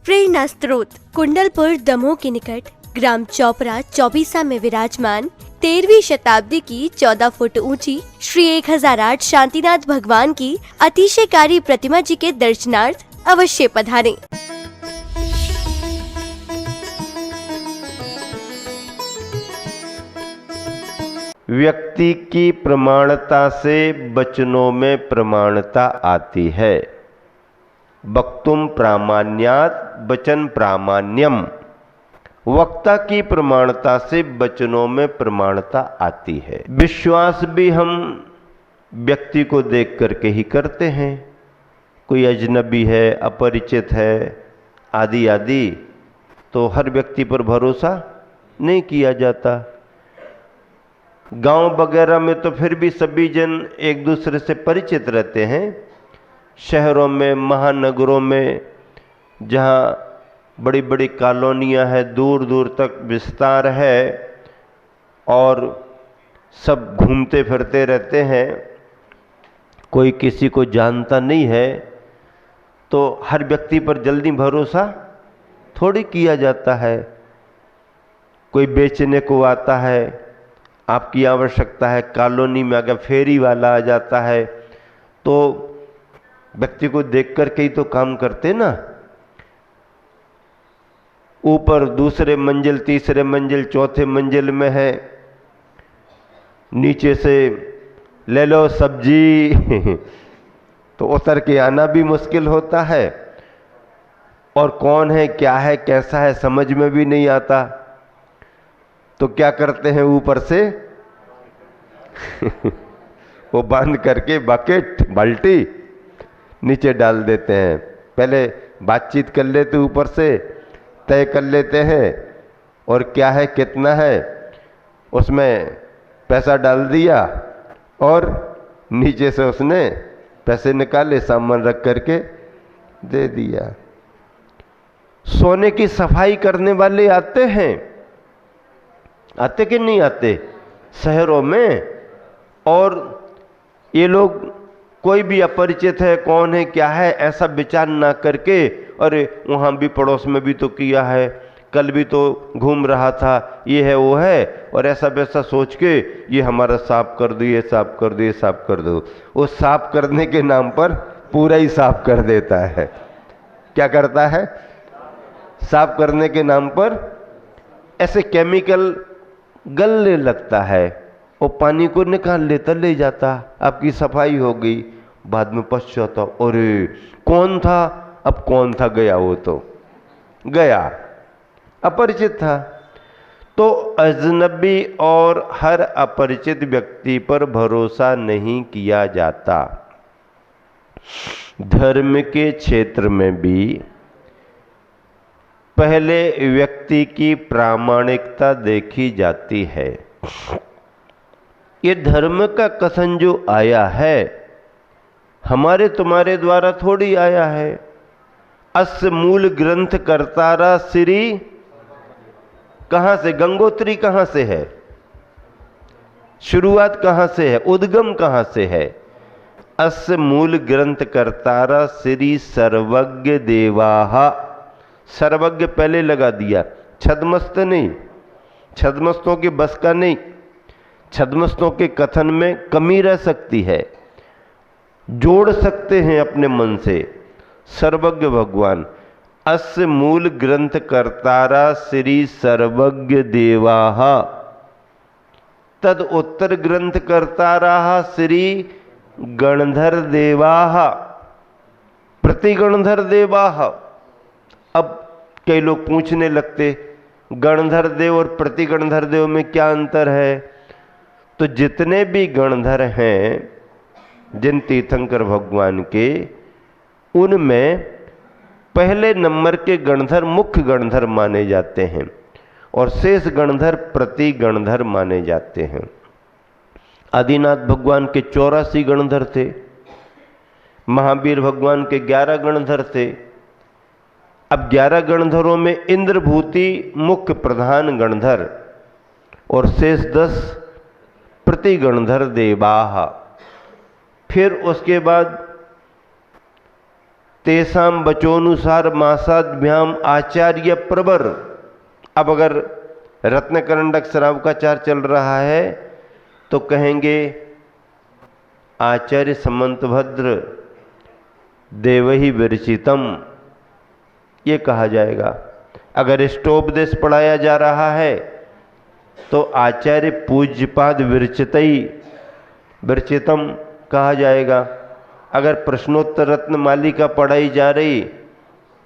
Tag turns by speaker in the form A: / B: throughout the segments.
A: प्रेरणा स्त्रोत कुंडलपुर दमोह के निकट ग्राम चौपरा चौबीसा में विराजमान 13वीं शताब्दी की 14 फुट ऊंची श्री 1008 शांतिनाथ भगवान की अतिशयकारी प्रतिमा जी के दर्शनार्थ अवश्य पधारें।
B: व्यक्ति की प्रमाणता से वचनों में प्रमाणता आती है। वक्तुम प्रामाण्यात् वचन प्रामाण्यम। वक्ता की प्रमाणता से वचनों में प्रमाणता आती है। विश्वास भी हम व्यक्ति को देख करके ही करते हैं। कोई अजनबी है, अपरिचित है, आदि आदि, तो हर व्यक्ति पर भरोसा नहीं किया जाता। गांव वगैरह में तो फिर भी सभी जन एक दूसरे से परिचित रहते हैं। शहरों में, महानगरों में, जहाँ बड़ी बड़ी कॉलोनियाँ हैं, दूर दूर तक विस्तार है और सब घूमते फिरते रहते हैं, कोई किसी को जानता नहीं है, तो हर व्यक्ति पर जल्दी भरोसा थोड़ी किया जाता है। कोई बेचने को आता है, आपकी आवश्यकता है, कॉलोनी में अगर फेरी वाला आ जाता है तो व्यक्ति को देख करके ही तो काम करते ना। ऊपर दूसरे मंजिल, तीसरे मंजिल, चौथे मंजिल में है, नीचे से ले लो सब्जी तो उतर के आना भी मुश्किल होता है, और कौन है, क्या है, कैसा है, समझ में भी नहीं आता। तो क्या करते हैं, ऊपर से वो बंद करके बकेट, बाल्टी नीचे डाल देते हैं। पहले बातचीत कर लेते, ऊपर से तय कर लेते हैं, और क्या है, कितना है, उसमें पैसा डाल दिया और नीचे से उसने पैसे निकाले, सामान रख करके दे दिया। सोने की सफाई करने वाले आते हैं, आते कि नहीं आते शहरों में। और ये लोग, कोई भी अपरिचित है, कौन है, क्या है, ऐसा विचार ना करके, अरे वहाँ भी पड़ोस में भी तो किया है, कल भी तो घूम रहा था, ये है वो है, और ऐसा वैसा सोच के ये हमारा साफ कर दो, ये साफ कर दो, ये साफ कर दो। वो साफ करने के नाम पर पूरा ही साफ कर देता है। क्या करता है? साफ करने के नाम पर ऐसे केमिकल गलने लगता है, वो पानी को निकाल लेता, ले जाता, आपकी सफाई हो गई। बाद में पश्चाता, अरे कौन था, अब कौन था, गया वो तो गया, अपरिचित था। तो अजनबी और हर अपरिचित व्यक्ति पर भरोसा नहीं किया जाता। धर्म के क्षेत्र में भी पहले व्यक्ति की प्रामाणिकता देखी जाती है। ये धर्म का कथन जो आया है, हमारे तुम्हारे द्वारा थोड़ी आया है। अस्य मूल ग्रंथ कर्तारा श्री, कहां से, गंगोत्री कहां से है, शुरुआत कहां से है, उद्गम कहां से है? अस्य मूल ग्रंथ कर्तारा श्री सर्वज्ञ देवाहा। सर्वज्ञ पहले लगा दिया, छद्मस्त नहीं, छद्मस्तों के बस का नहीं। छद्मस्तों के कथन में कमी रह सकती है, जोड़ सकते हैं अपने मन से। सर्वज्ञ भगवान, अस्य मूल ग्रंथ कर्तारा श्री सर्वज्ञ देवाहा, तद उत्तर ग्रंथ कर्तारा श्री गणधर देवाहा, प्रति गणधर देवाहा। अब कई लोग पूछने लगते, गणधर देव और प्रति गणधर देव में क्या अंतर है? तो जितने भी गणधर हैं जिन तीर्थंकर भगवान के, उनमें पहले नंबर के गणधर मुख्य गणधर माने जाते हैं, और शेष गणधर प्रति गणधर माने जाते हैं। आदिनाथ भगवान के 84 गणधर थे, महावीर भगवान के 11 गणधर थे। अब 11 गणधरों में इंद्रभूति मुख्य प्रधान गणधर, और शेष 10 प्रति गणधर देवाहा। फिर उसके बाद तेषां वचोनुसार मासाभ्याम आचार्य प्रवर। अब अगर रत्नकरंडक श्रावकाचार चल रहा है तो कहेंगे आचार्य समंतभद्र देवहि विरचितम, ये कहा जाएगा। अगर स्टोपदेश पढ़ाया जा रहा है तो आचार्य पूज्यपाद विरचितई विरचितम कहा जाएगा। अगर प्रश्नोत्तर रत्न मालिका पढ़ाई जा रही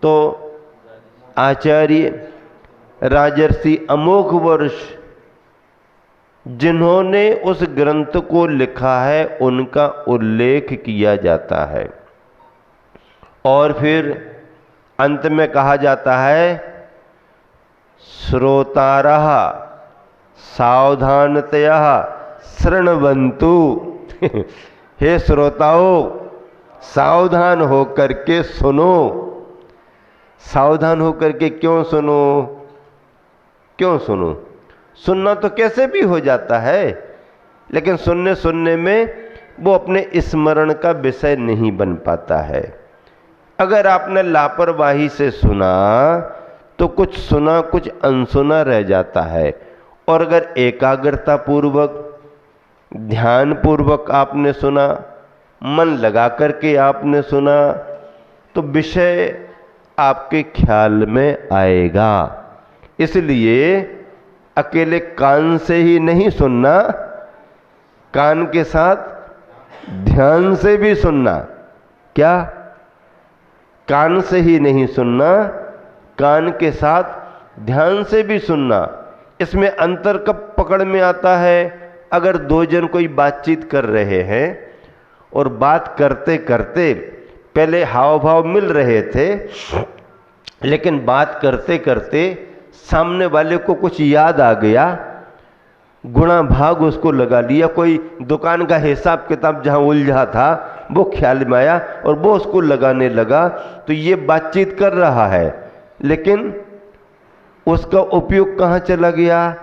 B: तो आचार्य राजर्षि अमोघ वर्ष जिन्होंने उस ग्रंथ को लिखा है उनका उल्लेख किया जाता है। और फिर अंत में कहा जाता है श्रोतारः सावधानतया शृण्वन्तु। हे श्रोताओं, सावधान होकर के सुनो। सावधान होकर के क्यों सुनो? क्यों सुनो? सुनना तो कैसे भी हो जाता है, लेकिन सुनने सुनने में वो अपने स्मरण का विषय नहीं बन पाता है। अगर आपने लापरवाही से सुना तो कुछ सुना कुछ अनसुना रह जाता है। और अगर एकाग्रता पूर्वक ध्यान पूर्वक आपने सुना, मन लगा करके आपने सुना, तो विषय आपके ख्याल में आएगा। इसलिए अकेले कान से ही नहीं सुनना, कान के साथ ध्यान से भी सुनना। क्या? कान से ही नहीं सुनना, कान के साथ ध्यान से भी सुनना। इसमें अंतर कब पकड़ में आता है? अगर दो जन कोई बातचीत कर रहे हैं और बात करते करते पहले हाव भाव मिल रहे थे, लेकिन बात करते करते सामने वाले को कुछ याद आ गया, गुणा भाग उसको लगा लिया, कोई दुकान का हिसाब किताब जहाँ उलझा था वो ख्याल में आया और वो उसको लगाने लगा, तो ये बातचीत कर रहा है लेकिन उसका उपयोग कहाँ चला गया?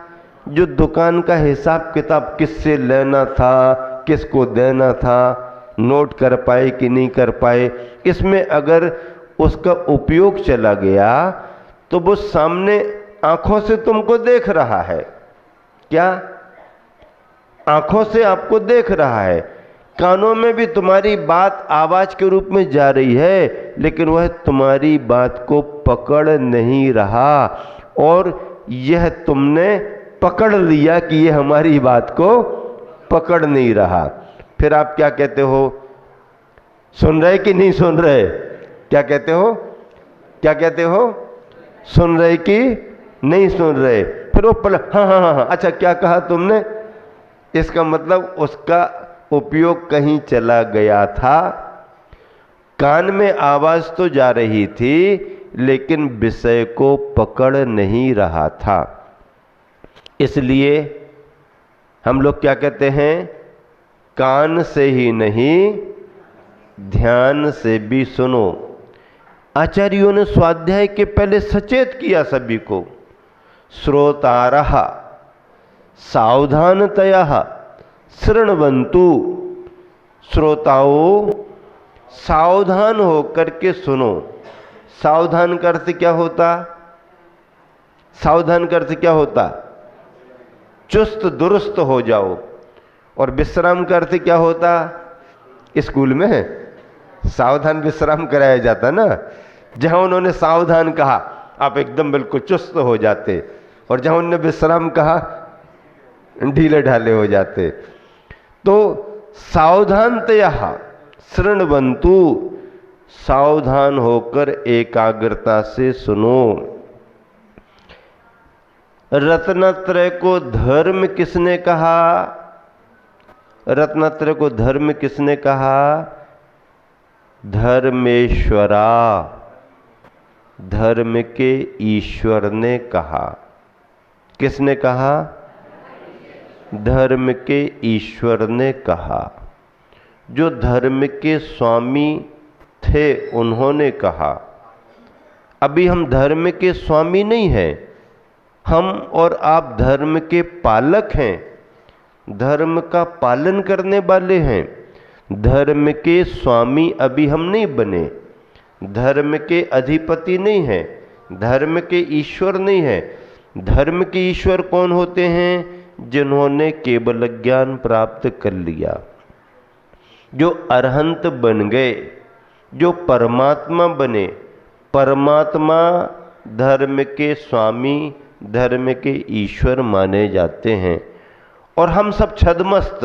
B: जो दुकान का हिसाब किताब किससे लेना था, किसको देना था, नोट कर पाए कि नहीं कर पाए, इसमें अगर उसका उपयोग चला गया तो वो सामने आंखों से तुमको देख रहा है। क्या? आंखों से आपको देख रहा है, कानों में भी तुम्हारी बात आवाज के रूप में जा रही है, लेकिन वह तुम्हारी बात को पकड़ नहीं रहा और यह तुमने पकड़ लिया कि यह हमारी बात को पकड़ नहीं रहा। फिर आप क्या कहते हो? सुन रहे कि नहीं सुन रहे? क्या कहते हो? क्या कहते हो? सुन रहे कि नहीं सुन रहे? फिर वो हाँ हाँ हाँ, अच्छा क्या कहा तुमने? इसका मतलब उसका उपयोग कहीं चला गया था। कान में आवाज तो जा रही थी लेकिन विषय को पकड़ नहीं रहा था। इसलिए हम लोग क्या कहते हैं? कान से ही नहीं ध्यान से भी सुनो। आचार्यों ने स्वाध्याय के पहले सचेत किया सभी को, श्रोतारः सावधानतया शृण्वन्तु। श्रोताओं, सावधान होकर के सुनो। सावधान का अर्थ क्या होता? सावधान का अर्थ क्या होता? चुस्त दुरुस्त हो जाओ। और विश्राम का अर्थ क्या होता? स्कूल में सावधान विश्राम कराया जाता ना, जहां उन्होंने सावधान कहा आप एकदम बिल्कुल चुस्त हो जाते, और जहां उन्होंने विश्राम कहा ढीले ढाले हो जाते। तो सावधानतया शृण्वन्तु, सावधान होकर एकाग्रता से सुनो। रत्नत्रय को धर्म किसने कहा? रत्नत्रय को धर्म किसने कहा? धर्मेश्वरा, धर्म के ईश्वर ने कहा। किसने कहा? धर्म के ईश्वर ने कहा। जो धर्म के स्वामी थे उन्होंने कहा। अभी हम धर्म के स्वामी नहीं हैं, हम और आप धर्म के पालक हैं, धर्म का पालन करने वाले हैं। धर्म के स्वामी अभी हम नहीं बने, धर्म के अधिपति नहीं है, धर्म के ईश्वर नहीं है। धर्म के ईश्वर कौन होते हैं? जिन्होंने केवल ज्ञान प्राप्त कर लिया, जो अरहंत बन गए, जो परमात्मा बने। परमात्मा धर्म के स्वामी, धर्म के ईश्वर माने जाते हैं। और हम सब छद्मस्त,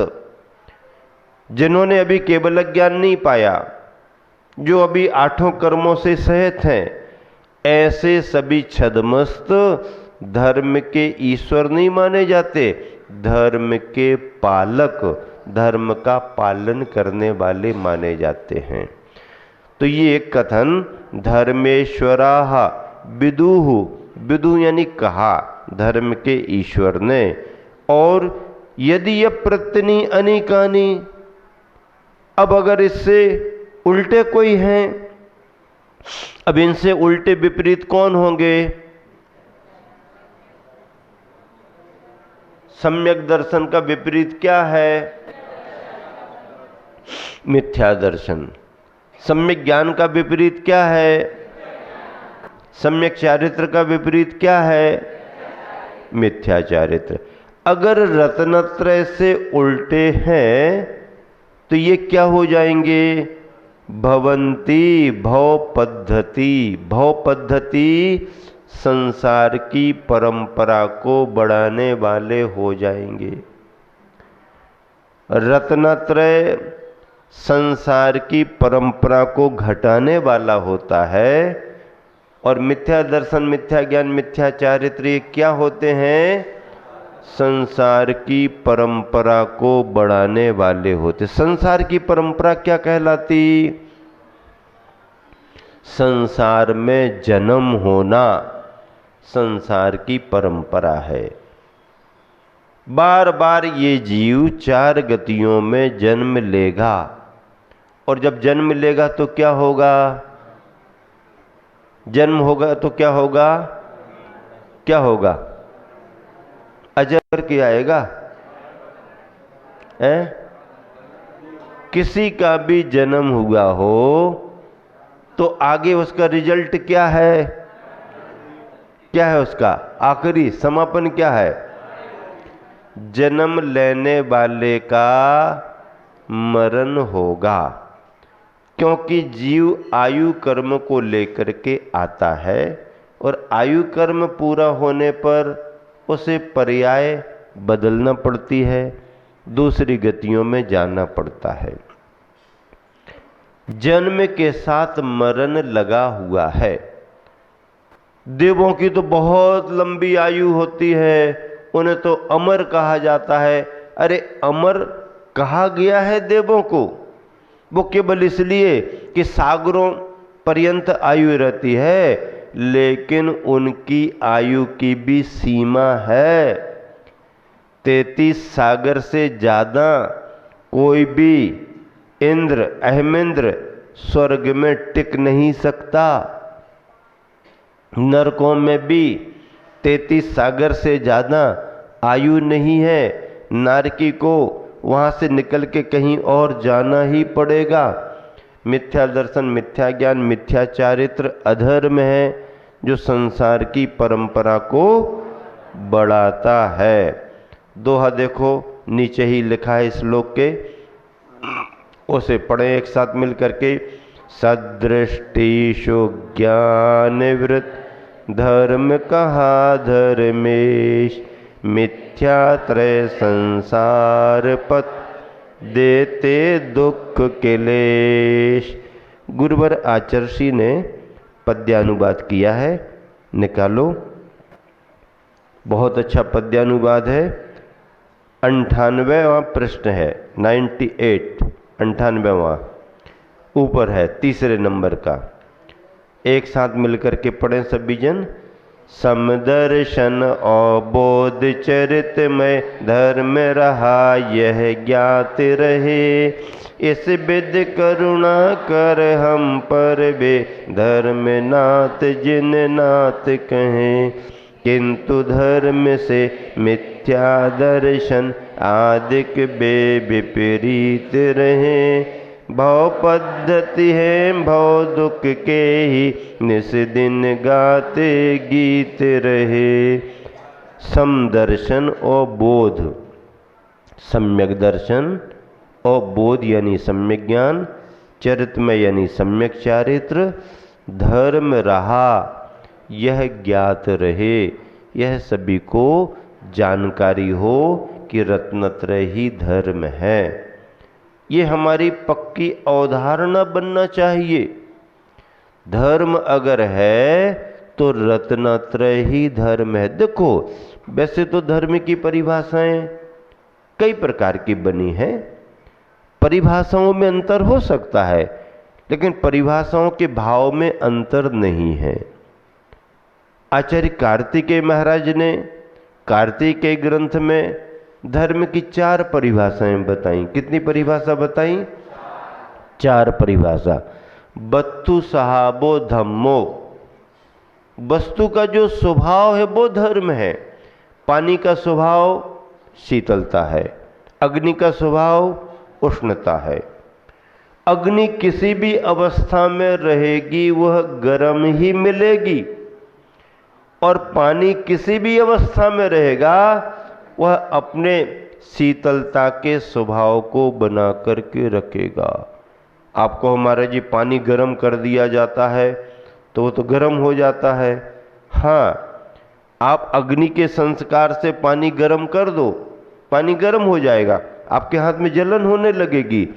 B: जिन्होंने अभी केवल ज्ञान नहीं पाया, जो अभी 8 कर्मों से सहित हैं, ऐसे सभी छद्मस्त धर्म के ईश्वर नहीं माने जाते, धर्म के पालक, धर्म का पालन करने वाले माने जाते हैं। तो ये एक कथन धर्मेश्वराः विदुः, विदु यानी कहा धर्म के ईश्वर ने। और यदि यह प्रत्यनी अनेकानि, अब अगर इससे उल्टे कोई हैं, अब इनसे उल्टे विपरीत कौन होंगे? सम्यक दर्शन का विपरीत क्या है? मिथ्या दर्शन। सम्यक ज्ञान का विपरीत क्या है? सम्यक चारित्र का विपरीत क्या है? मिथ्या चारित्र। अगर रत्नत्रय से उल्टे हैं तो ये क्या हो जाएंगे? भवंती भव पद्धति। भव पद्धति संसार की परंपरा को बढ़ाने वाले हो जाएंगे। रत्नत्रय संसार की परंपरा को घटाने वाला होता है, और मिथ्या दर्शन, मिथ्या ज्ञान, मिथ्या चारित्र ये क्या होते हैं? संसार की परंपरा को बढ़ाने वाले होते। संसार की परंपरा क्या कहलाती? संसार में जन्म होना संसार की परंपरा है। बार बार ये जीव 4 गतियों में जन्म लेगा, और जब जन्म लेगा तो क्या होगा? जन्म होगा तो क्या होगा? क्या होगा? अजर क्या आएगा? किसी का भी जन्म हुआ हो तो आगे उसका रिजल्ट क्या है? क्या है उसका आखिरी समापन? क्या है? जन्म लेने वाले का मरण होगा, क्योंकि जीव आयु कर्म को लेकर के आता है, और आयु कर्म पूरा होने पर उसे पर्याय बदलना पड़ती है, दूसरी गतियों में जाना पड़ता है। जन्म के साथ मरण लगा हुआ है। देवों की तो बहुत लंबी आयु होती है, उन्हें तो अमर कहा जाता है। अरे अमर कहा गया है देवों को, वो केवल इसलिए कि सागरों पर्यंत आयु रहती है, लेकिन उनकी आयु की भी सीमा है। 33 सागर से ज़्यादा कोई भी इंद्र, अहमेंद्र स्वर्ग में टिक नहीं सकता। नरकों में भी 33 सागर से ज़्यादा आयु नहीं है। नारकी को वहाँ से निकल के कहीं और जाना ही पड़ेगा। मिथ्या दर्शन, मिथ्या ज्ञान, मिथ्या चारित्र अधर्म है, जो संसार की परंपरा को बढ़ाता है। दोहा देखो, नीचे ही लिखा है श्लोक के, उसे पढ़ें एक साथ मिल करके। सदृष्टिषु ज्ञानवृत धर्म कहा धर्मेश, मिथ्यात्रय संसार पथ देते दुख क्लेश। गुरुवर आचर्षि ने पद्यानुवाद किया है, निकालो। बहुत अच्छा पद्यानुवाद है। 98वां प्रश्न है, 98, 98वां ऊपर है, 3रे नंबर का। एक साथ मिलकर के पढ़ें सभी जन। समदर्शन अबोध चरित में धर्म रहा यह ज्ञात रहे, इस विद करुणा कर हम पर वे धर्म नाथ जिन नाथ कहें, किंतु धर्म से मिथ्या दर्शन आदिक बे विपरीत रहे, भव पद्धति है भव दुख के ही निस दिन गाते गीत रहे। समदर्शन और बोध, सम्यक दर्शन और बोध यानी सम्यक ज्ञान, चरित्रमय यानी सम्यक चारित्र, धर्म रहा यह ज्ञात रहे, यह सभी को जानकारी हो कि रत्नत्रय ही धर्म है। ये हमारी पक्की अवधारणा बनना चाहिए। धर्म अगर है तो रत्नत्रय ही धर्म है। देखो वैसे तो धर्म की परिभाषाएं कई प्रकार की बनी हैं, परिभाषाओं में अंतर हो सकता है, लेकिन परिभाषाओं के भाव में अंतर नहीं है। आचार्य कार्तिकेय महाराज ने कार्तिकेय ग्रंथ में धर्म की 4 परिभाषाएं बताई। कितनी परिभाषा बताई? 4 परिभाषा। बत्तु सहाबो धम्मो, वस्तु का जो स्वभाव है वो धर्म है। पानी का स्वभाव शीतलता है, अग्नि का स्वभाव उष्णता है। अग्नि किसी भी अवस्था में रहेगी वह गर्म ही मिलेगी, और पानी किसी भी अवस्था में रहेगा वह अपने शीतलता के स्वभाव को बना करके रखेगा। आपको हमारा जी पानी गर्म कर दिया जाता है तो वो तो गर्म हो जाता है। हाँ, आप अग्नि के संस्कार से पानी गर्म कर दो, पानी गर्म हो जाएगा, आपके हाथ में जलन होने लगेगी,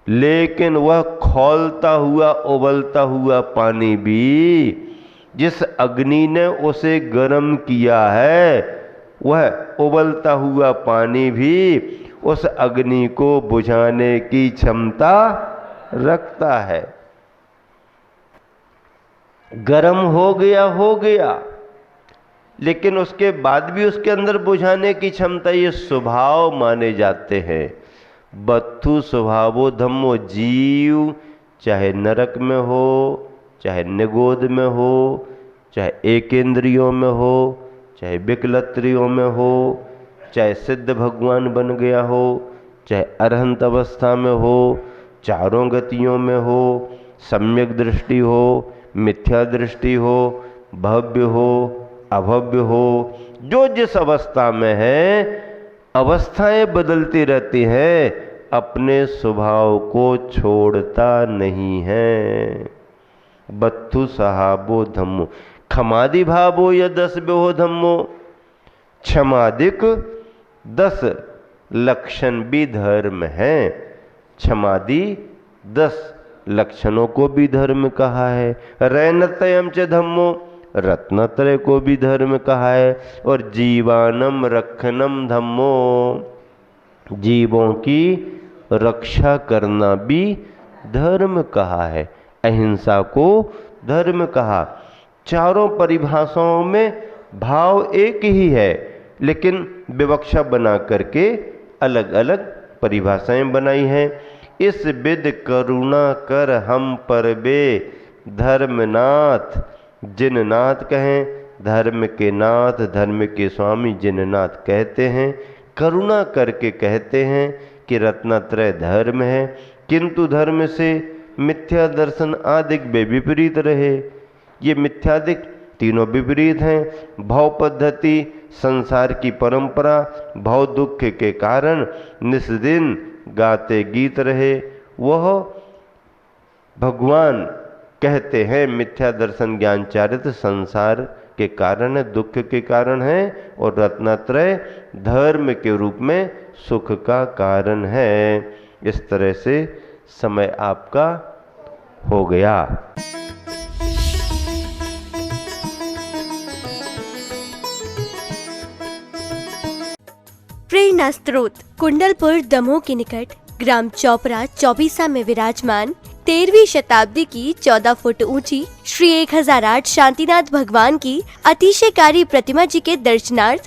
B: लेकिन वह खौलता हुआ उबलता हुआ पानी भी जिस अग्नि ने उसे गर्म किया है, वह उबलता हुआ पानी भी उस अग्नि को बुझाने की क्षमता रखता है। गर्म हो गया, लेकिन उसके बाद भी उसके अंदर बुझाने की क्षमता, ये स्वभाव माने जाते हैं। बत्थु स्वभावो धम्मो, जीव चाहे नरक में हो, चाहे निगोद में हो, चाहे एकेंद्रियों में हो, चाहे विकलत्रियों में हो, चाहे सिद्ध भगवान बन गया हो, चाहे अरहंत अवस्था में हो, चारों गतियों में हो, सम्यक दृष्टि हो, मिथ्या दृष्टि हो, भव्य हो, अभव्य हो, जो जिस अवस्था में है, अवस्थाएं बदलती रहती हैं, अपने स्वभाव को छोड़ता नहीं है। बत्थु सहाबो धम्मो, क्षमादि भावो या 10 बेहो धम्मो, क्षमादिक 10 लक्षण भी धर्म हैं। क्षमादि 10 लक्षणों को भी धर्म कहा है। रैनतयम च धम्मो, रत्नत्रय को भी धर्म कहा है। और जीवानम रक्षणम धम्मो, जीवों की रक्षा करना भी धर्म कहा है। अहिंसा को धर्म कहा। चारों परिभाषाओं में भाव एक ही है, लेकिन विवक्षा बना करके अलग अलग परिभाषाएं बनाई हैं। इस विद करुणा कर हम पर बे, धर्मनाथ जिननाथ कहें, धर्म के नाथ, धर्म के स्वामी जिननाथ कहते हैं। करुणा करके कहते हैं कि रत्नत्रय धर्म है, किंतु धर्म से मिथ्या दर्शन आदिक वे विपरीत रहे। ये मिथ्यादिक तीनों विपरीत हैं। भव पद्धति संसार की परंपरा, भव दुख के कारण निस्दिन गाते गीत रहे, वह भगवान कहते हैं मिथ्या दर्शन ज्ञान चारित्र संसार के कारण है, दुख के कारण है, और रत्नत्रय धर्म के रूप में सुख का कारण है। इस तरह से समय आपका हो गया।
A: प्रेरणा स्रोत कुंडलपुर दमोह के निकट ग्राम चौपरा चौबीसा में विराजमान 13वीं शताब्दी की 14 फुट ऊंची श्री 1008 शांतिनाथ भगवान की अतिशयकारी प्रतिमा जी के दर्शनार्थ